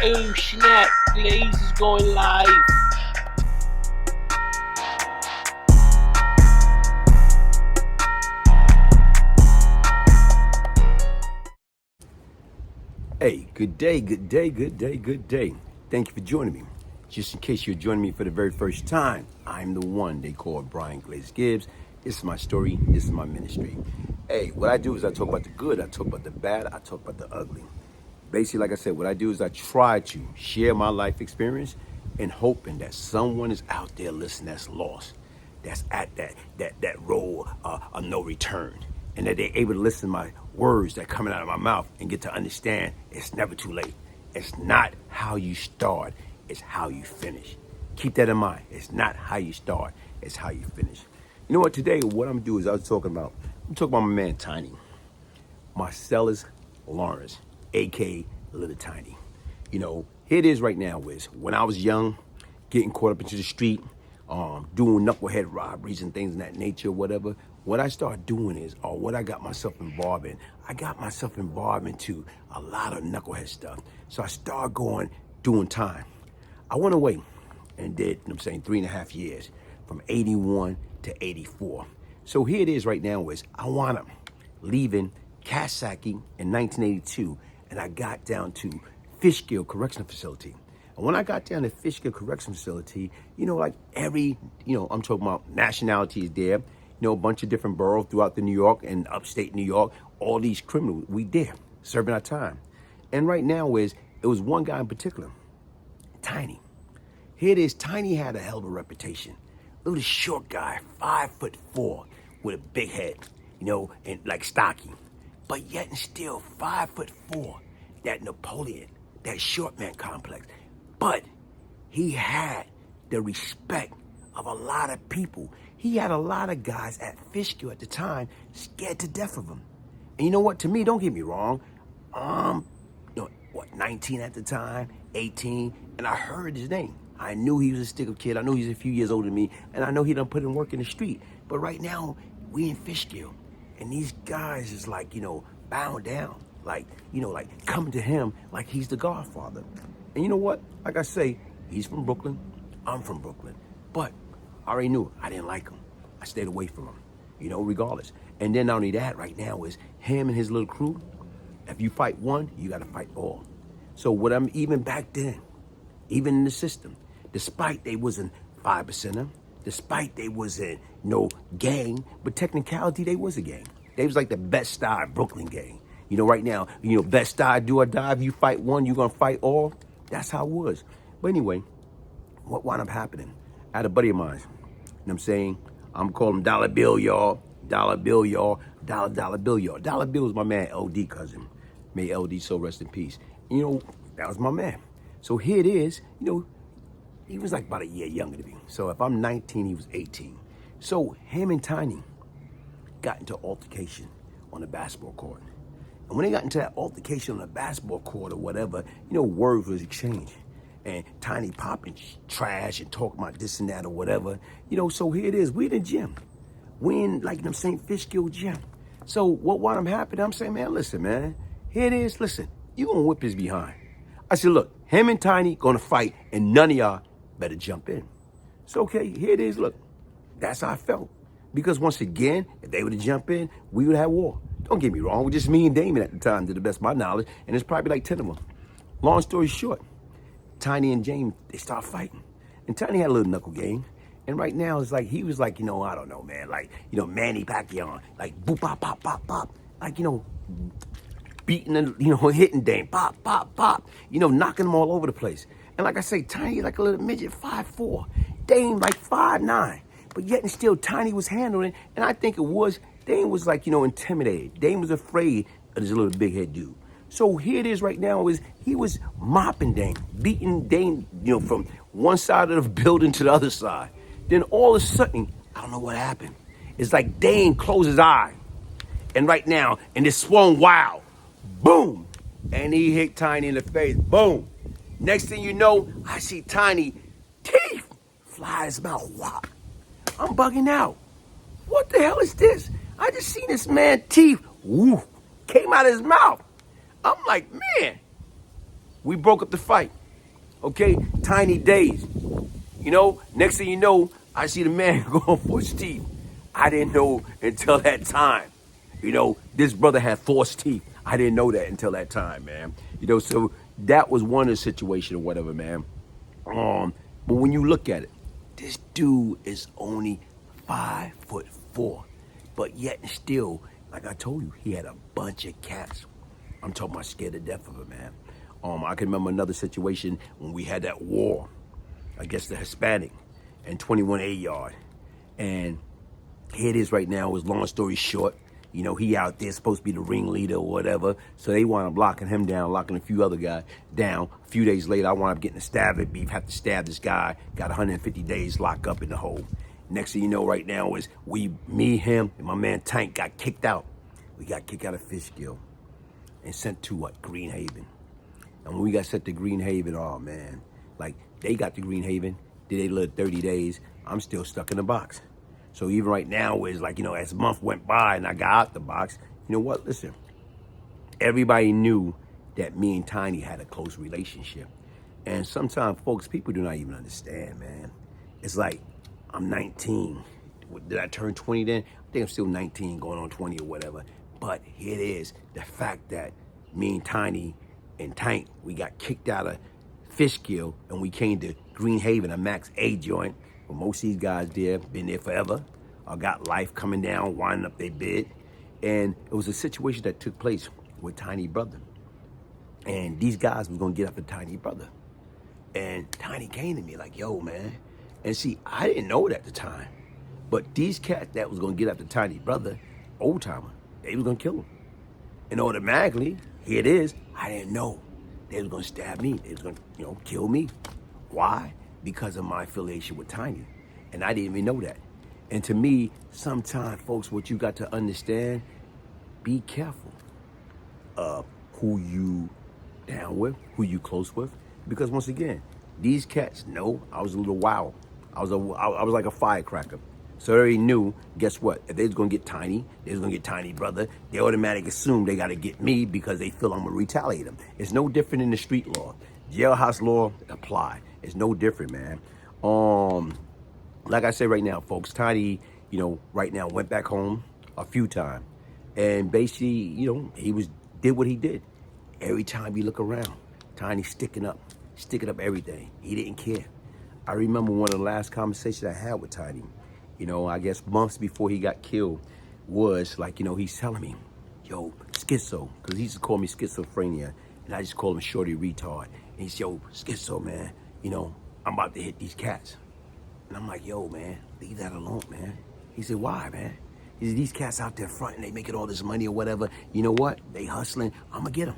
Oh snap, Glaze is going live. Hey, good day, good day, good day, good day. Thank you for joining me. Just in case you're joining me for the very first time, I'm the one they call Brian Glaze Gibbs. This is my story, this is my ministry. Hey, what I do is I talk about the good, I talk about the bad, I talk about the ugly. Basically, like I said, what I do is I try to share my life experience and hoping that someone is out there listening that's lost, that's at that road of no return, and that they're able to listen to my words that coming out of my mouth and get to understand it's never too late. It's not how you start, it's how you finish. Keep that in mind. It's not how you start, it's how you finish. You know what? Today, what I'm gonna do is I'm talking about my man Tiny, Marcellus Lawrence, aka Little Tiny. You know, here it is right now, Wiz. When I was young, getting caught up into the street, doing knucklehead robberies and things of that nature, whatever. What I started doing is, or what I got myself involved in, I got myself involved into a lot of knucklehead stuff. So I started doing time. I went away and did, 3.5 years, from 81 to 84. So here it is right now, is I wound up leaving Cashapp in 1982, and I got down to Fishkill Correctional Facility. And when I got down to Fishkill Correctional Facility, like every, I'm talking about nationality is there, a bunch of different boroughs throughout the New York and upstate New York, all these criminals, we there, serving our time. And right now it was one guy in particular, Tiny. Here it is, Tiny had a hell of a reputation. Little short guy, 5'4", with a big head, and like stocky. But yet and still 5'4", that Napoleon, that short man complex. But he had the respect of a lot of people. He had a lot of guys at Fishkill at the time scared to death of him. And you know what? To me, don't get me wrong. 19 at the time, 18, and I heard his name. I knew he was a stick-up kid. I knew he was a few years older than me, and I know he done put in work in the street. But right now, we in Fishkill, and these guys is like, bowing down, like coming to him like he's the Godfather. And you know what? Like I say, he's from Brooklyn. I'm from Brooklyn. But I already knew I didn't like him. I stayed away from him, regardless. And then not only that, right now is him and his little crew. If you fight one, you got to fight all. So even back then, even in the system, despite they wasn't 5%, despite they wasn't no gang, but technicality, they was a gang. They was like the Bed-Stuy Brooklyn gang. Right now, Bed-Stuy, do or die. If you fight one, you're going to fight all. That's how it was. But anyway, what wound up happening? I had a buddy of mine. I'm calling him Dollar Bill, y'all. Dollar Bill, y'all. Dollar Bill, y'all. Dollar Bill was my man, LD cousin. May LD so rest in peace. That was my man. So here it is, he was like about a year younger than me. So if I'm 19, he was 18. So him and Tiny got into altercation on the basketball court. And when they got into that altercation on the basketball court or whatever, words was exchanged. And Tiny popping trash and talking about this and that or whatever. So here it is. We in the gym. We in, Fishkill gym. So what wound up happening, I'm saying, man, listen, man. Here it is. Listen, you gonna whip his behind. I said, look, him and Tiny gonna fight, and none of y'all better jump in. So, okay, here it is. Look, that's how I felt. Because once again, if they were to jump in, we would have war. Don't get me wrong. It was just me and Damon at the time, to the best of my knowledge, and it's probably like 10 of them. Long story short, Tiny and James, they start fighting. And Tiny had a little knuckle game. And right now, it's like, he was like, I don't know, man, like, Manny Pacquiao, like, boop, pop, pop, pop, pop. Like, beating and, hitting Dame, pop, pop, pop, knocking them all over the place. And like I say, Tiny like a little midget, 5'4", Dame like 5'9", but yet and still Tiny was handling it. And I think Dame was like, intimidated. Dame was afraid of this little big head dude. So here it is right now, is he was mopping Dame, beating Dame, from one side of the building to the other side. Then all of a sudden, I don't know what happened. It's like Dame closed his eye. And right now, and it swung wild. Boom! And he hit Tiny in the face. Boom! Next thing you know, I see Tiny teeth fly his mouth. Wow. I'm bugging out. What the hell is this? I just seen this man teeth came out of his mouth. I'm like, man, We broke up the fight. Okay, tiny days. You know, next thing you know, I see the man going for his teeth. I didn't know until that time. You know, this brother had false teeth. I didn't know that until that time, man. You know, so that was one of the situation or whatever, man. But when you look at it, this dude is only 5'4", but yet and still, like I told you, he had a bunch of cats. I'm talking about scared to death of him, man. I can remember another situation when we had that war against the Hispanic and 21 A-yard. And here it is right now, is long story short, you know, he out there supposed to be the ringleader or whatever. So they wound up locking him down, locking a few other guys down. A few days later, I wound up getting a stab at beef, have to stab this guy, got 150 days locked up in the hole. Next thing you know right now is me, him, and my man Tank got kicked out. We got kicked out of Fishkill and sent to what? Green Haven. And when we got sent to Green Haven, oh man, like they got to Green Haven, did they live 30 days, I'm still stuck in the box. So even right now, it's like, you know, as a month went by and I got out the box, you know what, listen, everybody knew that me and Tiny had a close relationship. And sometimes, folks, people do not even understand, man. It's like, I'm 19. Did I turn 20 then? I think I'm still 19, going on 20 or whatever. But here it is, the fact that me and Tiny and Tank, we got kicked out of Fishkill and we came to Green Haven, a Max A joint. Well, most of these guys there been there forever, got life coming down, winding up their bid. And it was a situation that took place with Tiny brother. And these guys was gonna get after Tiny brother. And Tiny came to me like, yo, man. And see, I didn't know it at the time. But these cats that was gonna get after Tiny brother, old timer, they was gonna kill him. And automatically, here it is, I didn't know. They was gonna stab me. They was gonna, you know, kill me. Why? Because of my affiliation with Tiny. And I didn't even know that. And to me, sometimes, folks, what you got to understand, be careful of who you down with, who you close with. Because once again, these cats know I was a little wild. I was like a firecracker. So they already knew, guess what? If they was gonna get Tiny, they was gonna get Tiny brother, they automatically assume they gotta get me because they feel I'm gonna retaliate them. It's no different in the street law. Jailhouse law, apply. It's no different, man. Like I said right now, folks, Tiny, you know, right now went back home a few times. And basically, you know, he did what he did. Every time you look around, Tiny sticking up everything. He didn't care. I remember one of the last conversations I had with Tiny, you know, I guess months before he got killed, was like, you know, he's telling me, yo, schizo, because he used to call me schizophrenia, and I just call him shorty retard. And he's, yo, schizo, man, you know, I'm about to hit these cats. And I'm like, yo, man, leave that alone, man. He said, why, man? He said, these cats out there front and they making all this money or whatever. You know what? They hustling. I'm going to get them.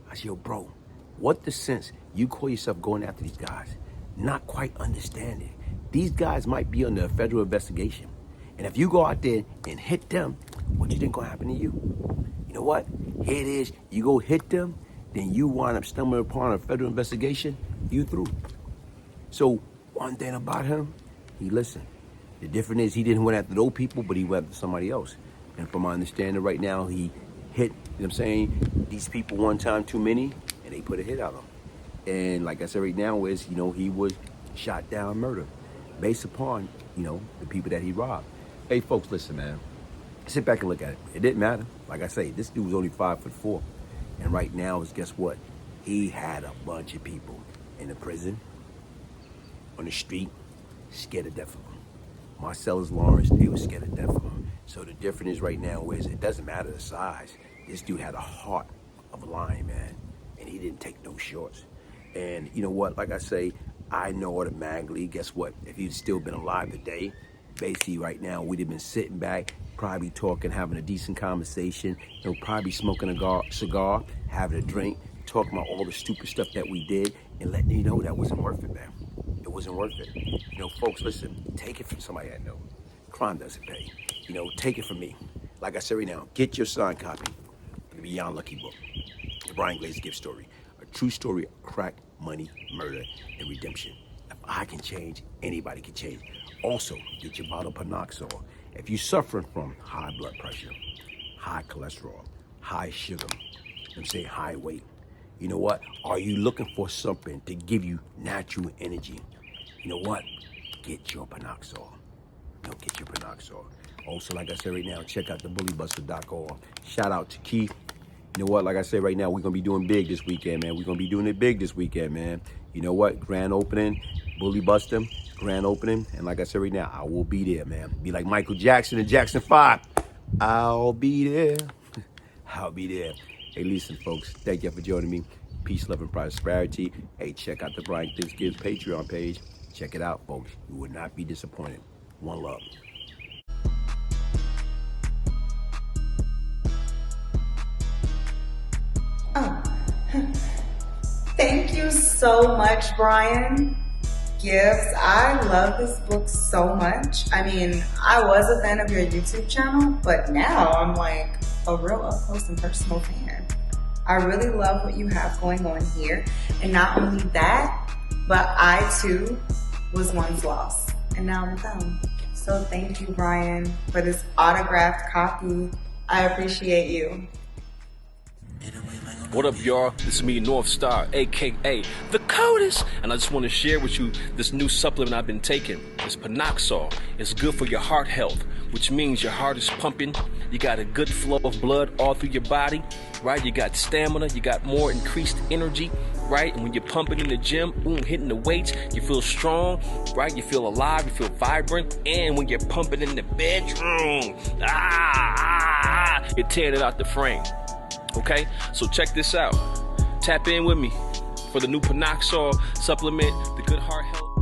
I said, yo, bro, what the sense you call yourself going after these guys? Not quite understanding. These guys might be under a federal investigation. And if you go out there and hit them, what you think gonna happen to you? You know what? Here it is. You go hit them, then you wind up stumbling upon a federal investigation, you through. So one thing about him, he listened. The difference is he didn't went after those people, but he went after somebody else. And from my understanding right now, he hit, you know what I'm saying, these people one time too many, and they put a hit out on him. And like I said right now is, you know, he was shot down, murdered, based upon, you know, the people that he robbed. Hey, folks, listen, man. Sit back and look at it. It didn't matter. Like I say, this dude was only 5'4". And right now is, guess what? He had a bunch of people in the prison, on the street, scared to death of him. Marcellus Lawrence, they were scared to death of him. So the difference is right now is it doesn't matter the size. This dude had a heart of a lion, man. And he didn't take no shorts. And you know what? Like I say, I know automatically, guess what? If he'd still been alive today, basically right now, we'd have been sitting back, probably talking, having a decent conversation, you know, probably smoking a cigar, having a drink, talking about all the stupid stuff that we did, and letting you know that wasn't worth it, man. It wasn't worth it. You know, folks, listen, take it from somebody I know. Crime doesn't pay. You know, take it from me. Like I said right now, get your signed copy of the Beyond Lucky book, the Brian Glaze Gibbs story, a true story of crack, money, murder, and redemption. If I can change, anybody can change. Also, get your bottle of Panoxol. If you're suffering from high blood pressure, high cholesterol, high sugar, I'm saying high weight, You know what? Are you looking for something to give you natural energy? You know what? Get your Panoxol. Get your Panoxol. Also, like I said right now, check out the bullybuster.org. Shout out to Keith. You know what? Like I said right now, we're going to be doing big this weekend, man. We're going to be doing it big this weekend, man. You know what? Grand opening, Bully Buster, grand opening. And like I said right now, I will be there, man. Be like Michael Jackson and Jackson 5. I'll be there. I'll be there. Hey, listen, folks. Thank you for joining me. Peace, love, and prosperity. Hey, check out the Brian Glaze Gibbs Patreon page. Check it out, folks. You will not be disappointed. One love. Oh, thank you so much, Brian Gibbs. I love this book so much. I mean, I was a fan of your YouTube channel, but now I'm like a real up-close and personal fan. I really love what you have going on here. And not only that, but I too was once lost and now I'm found. So thank you, Brian, for this autographed copy. I appreciate you. What up, y'all? This is me, North Star, aka the Codist, and I just want to share with you this new supplement I've been taking. It's Panoxol. It's good for your heart health, which means your heart is pumping. You got a good flow of blood all through your body, right? You got stamina. You got more increased energy, right? And when you're pumping in the gym, hitting the weights, you feel strong, right? You feel alive. You feel vibrant. And when you're pumping in the bedroom, you're tearing it out the frame. Okay, so check this out. Tap in with me for the new Panoxol supplement, the good heart health.